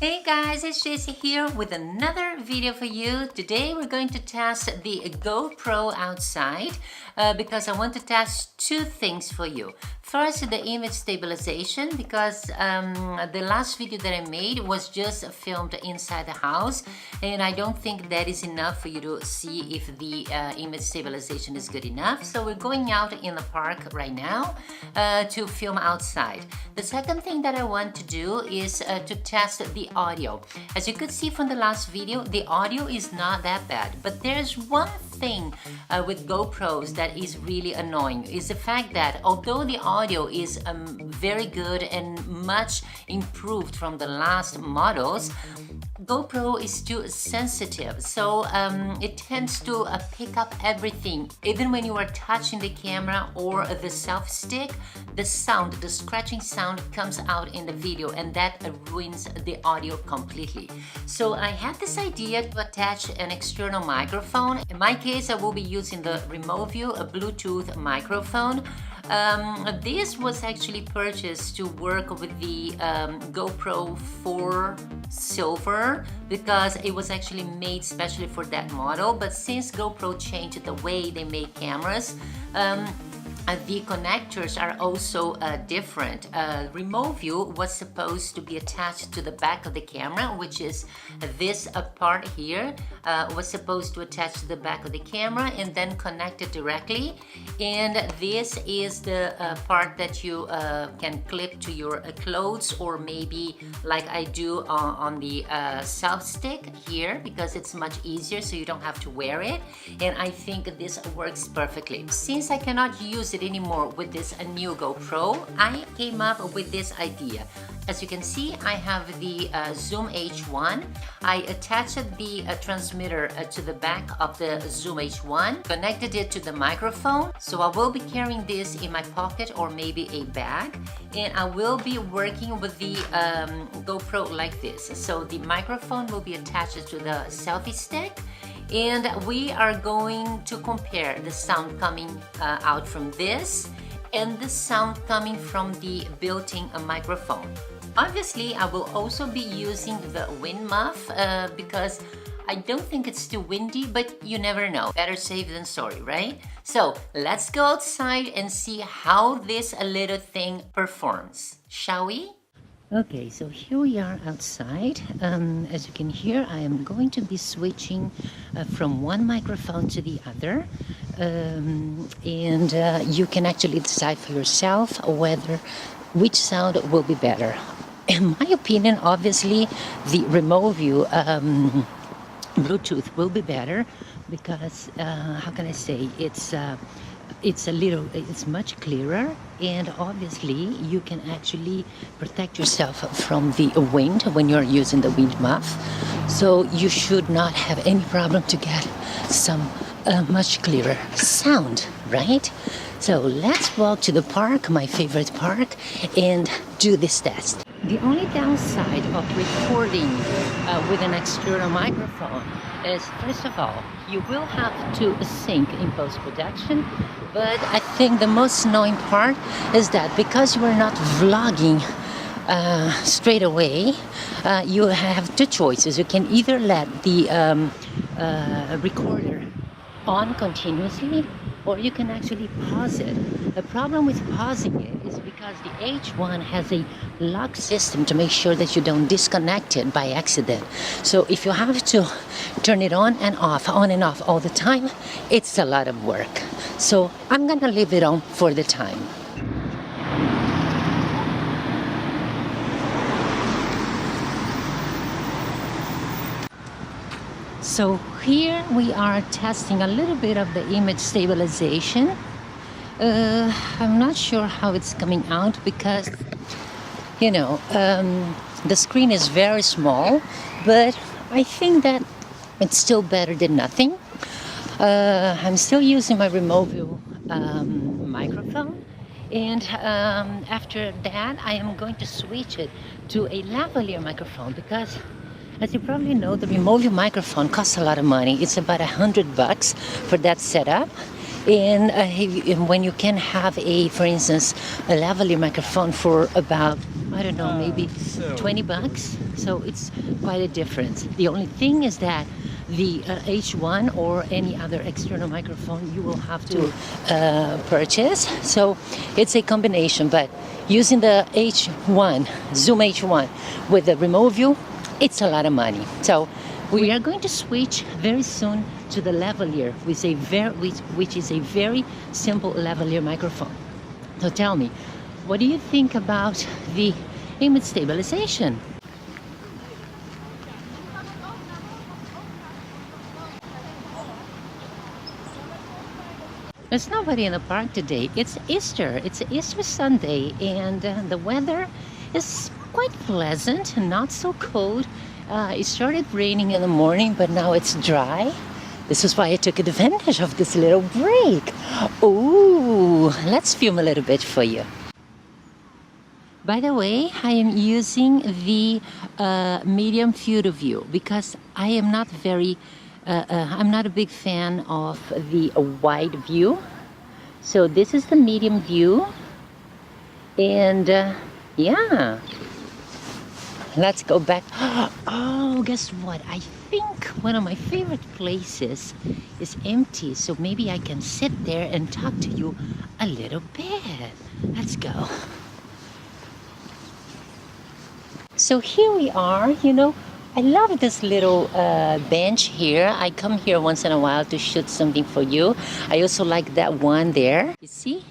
Hey guys, it's Jessie here with another video for you. Today we're going to test the GoPro outside because I want to test two things for you. First, the image stabilization, because the last video that I made was just filmed inside the house and I don't think that is enough for you to see if the image stabilization is good enough. So we're going out in the park right now to film outside. The second thing that I want to do is to test the audio. As you could see from the last video, the audio is not that bad, but there's one thing with GoPros that is really annoying, is the fact that although the audio is very good and much improved from the last models, GoPro is too sensitive, so it tends to pick up everything. Even when you are touching the camera or the selfie stick, the sound, the scratching sound comes out in the video, and that ruins the audio completely. So I had this idea to attach an external microphone. In my case, I will be using the Removu Bluetooth microphone. This was actually purchased to work with the GoPro 4 Silver because it was actually made specially for that model. But since GoPro changed the way they make cameras, the connectors are also different. Removu was supposed to be attached to the back of the camera, which is this part here, was supposed to attach to the back of the camera and then connect it directly. And this is the part that you can clip to your clothes, or maybe like I do on the selfie stick here, because it's much easier so you don't have to wear it. And I think this works perfectly. Since I cannot use it anymore with this new GoPro, I came up with this idea. As you can see, I have the Zoom H1. I attached the transmitter to the back of the Zoom H1, connected it to the microphone. So I will be carrying this in my pocket or maybe a bag, and I will be working with the GoPro like this. So the microphone will be attached to the selfie stick, and we are going to compare the sound coming out from this and the sound coming from the built-in microphone. Obviously, I will also be using the wind muff because I don't think it's too windy, but you never know. Better safe than sorry, right? So let's go outside and see how this little thing performs, shall we? Okay, so here we are outside. As you can hear, I am going to be switching from one microphone to the other. You can actually decide for yourself which sound will be better. In my opinion, obviously, the Removu Bluetooth will be better because, how can I say, it's much clearer, and obviously you can actually protect yourself from the wind when you're using the wind muff. So you should not have any problem to get some much clearer sound, right? So let's walk to the park, my favorite park, and do this test. The only downside of recording with an external microphone is, first of all, you will have to sync in post-production, but I think the most annoying part is that because you are not vlogging straight away, you have two choices. You can either let the recorder on continuously, or you can actually pause it. The problem with pausing it is because the H1 has a lock system to make sure that you don't disconnect it by accident. So if you have to turn it on and off all the time, it's a lot of work. So I'm gonna leave it on for the time. So here we are testing a little bit of the image stabilization. I'm not sure how it's coming out because, you know, the screen is very small, but I think that it's still better than nothing. I'm still using my Removu microphone, and after that I am going to switch it to a lavalier microphone because, as you probably know, the Removu microphone costs a lot of money. It's about $100 for that setup. And when you can have for instance, a lavalier microphone for about, I don't know, maybe $20. So it's quite a difference. The only thing is that the H1 or any other external microphone you will have to purchase. So it's a combination, but using the H1, Zoom H1 with the Removu, it's a lot of money. So we are going to switch very soon to the lavalier, which is a very simple lavalier microphone. So tell me, what do you think about the image stabilization? There's nobody in the park today. It's Easter. It's Easter Sunday, and the weather is quite pleasant, not so cold. It started raining in the morning, but now it's dry. This is why I took advantage of this little break. Ooh, let's film a little bit for you. By the way, I am using the medium field of view because I am not I'm not a big fan of the wide view. So this is the medium view, and yeah, let's go back. Oh, guess what? I think one of my favorite places is empty, so maybe I can sit there and talk to you a little bit. Let's go. So here we are. You know, I love this little bench here. I come here once in a while to shoot something for you. I also like that one there. You see?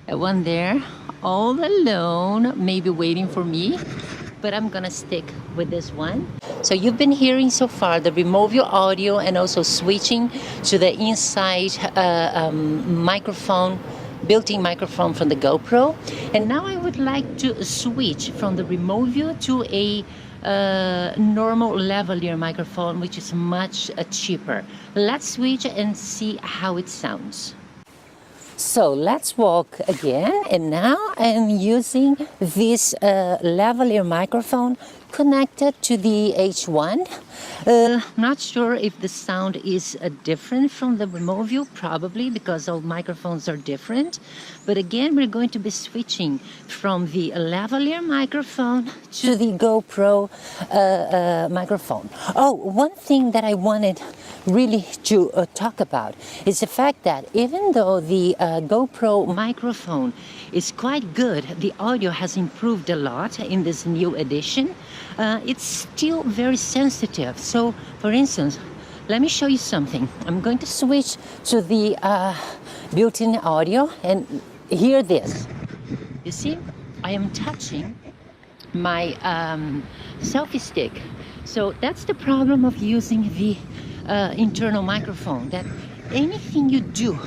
That one there, all alone, maybe waiting for me. But I'm gonna stick with this one. So you've been hearing so far the Removu audio and also switching to the inside microphone, built-in microphone from the GoPro. And now I would like to switch from the Removu to a normal lavalier microphone, which is much cheaper. Let's switch and see how it sounds. So let's walk again, and now I'm using this lavalier microphone connected to the H1. Not sure if the sound is different from the Removu, probably because all microphones are different. But again, we're going to be switching from the lavalier microphone to the GoPro microphone. Oh, one thing that I wanted really to talk about is the fact that even though the GoPro microphone is quite good, the audio has improved a lot in this new edition. It's still very sensitive. So, for instance, let me show you something. I'm going to switch to the built-in audio and hear this. You see, I am touching my selfie stick. So that's the problem of using the internal microphone, that anything you do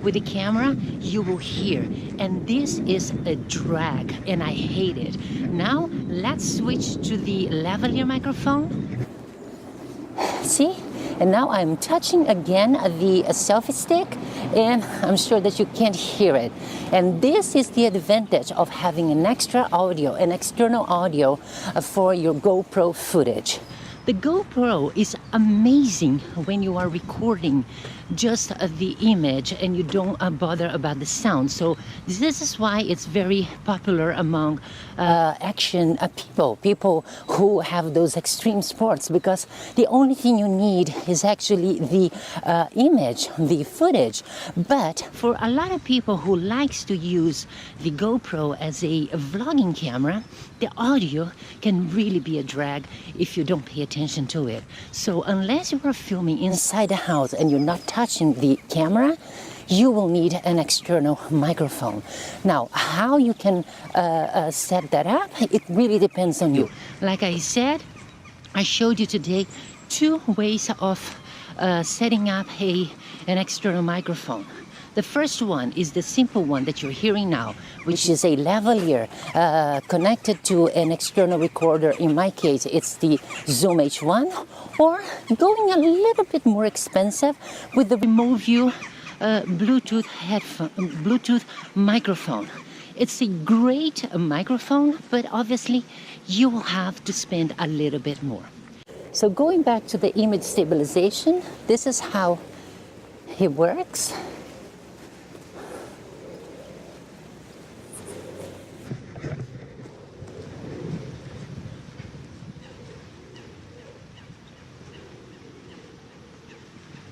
with the camera, you will hear. And this is a drag, and I hate it. Now, let's switch to the lavalier microphone. See? And now I'm touching again the selfie stick, and I'm sure that you can't hear it. And this is the advantage of having an extra audio, an external audio for your GoPro footage. The GoPro is amazing when you are recording just the image and you don't bother about the sound. So this is why it's very popular among action people who have those extreme sports, because the only thing you need is actually the image, the footage. But for a lot of people who likes to use the GoPro as a vlogging camera, the audio can really be a drag if you don't pay attention to it. So unless you are filming inside the house and you're not touching the camera, you will need an external microphone. Now, how you can set that up, it really depends on you. Like I said, I showed you today 2 ways of setting up an external microphone. The first one is the simple one that you're hearing now, which is a lavalier connected to an external recorder. In my case, it's the Zoom H1, or going a little bit more expensive with the Removu Bluetooth microphone. It's a great microphone, but obviously you will have to spend a little bit more. So going back to the image stabilization, this is how it works.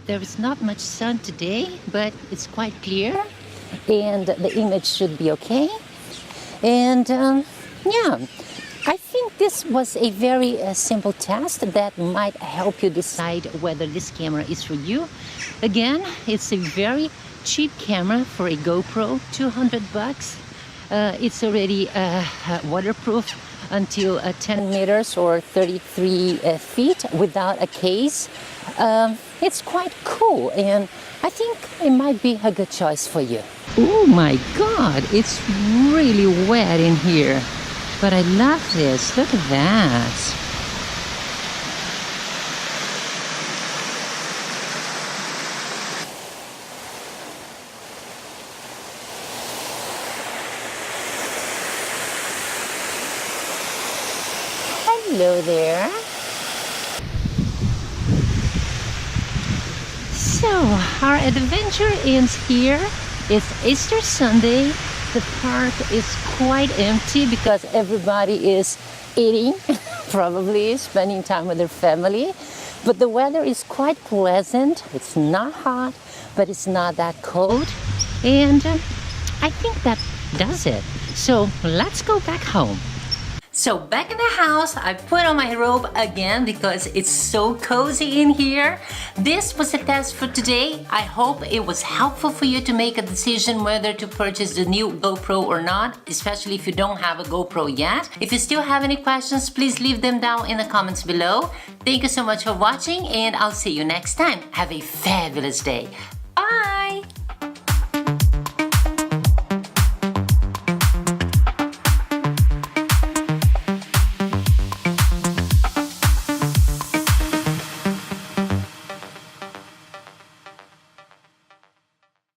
There is not much sun today, but it's quite clear and the image should be okay. And yeah, I think this was a very simple test that might help you decide whether this camera is for you. Again, it's a very cheap camera for a GoPro, 200 bucks. It's already waterproof until 10 meters or 33 feet without a case. It's quite cool, and I think it might be a good choice for you. Oh my God, it's really wet in here, but I love this. Look at that. Hello there. So our adventure ends here. It's Easter Sunday. The park is quite empty because everybody is eating, probably spending time with their family. But the weather is quite pleasant. It's not hot, but it's not that cold. And I think that does it. So let's go back home. So back in the house, I put on my robe again because it's so cozy in here. This was a test for today. I hope it was helpful for you to make a decision whether to purchase the new GoPro or not, especially if you don't have a GoPro yet. If you still have any questions, please leave them down in the comments below. Thank you so much for watching, and I'll see you next time. Have a fabulous day. Bye!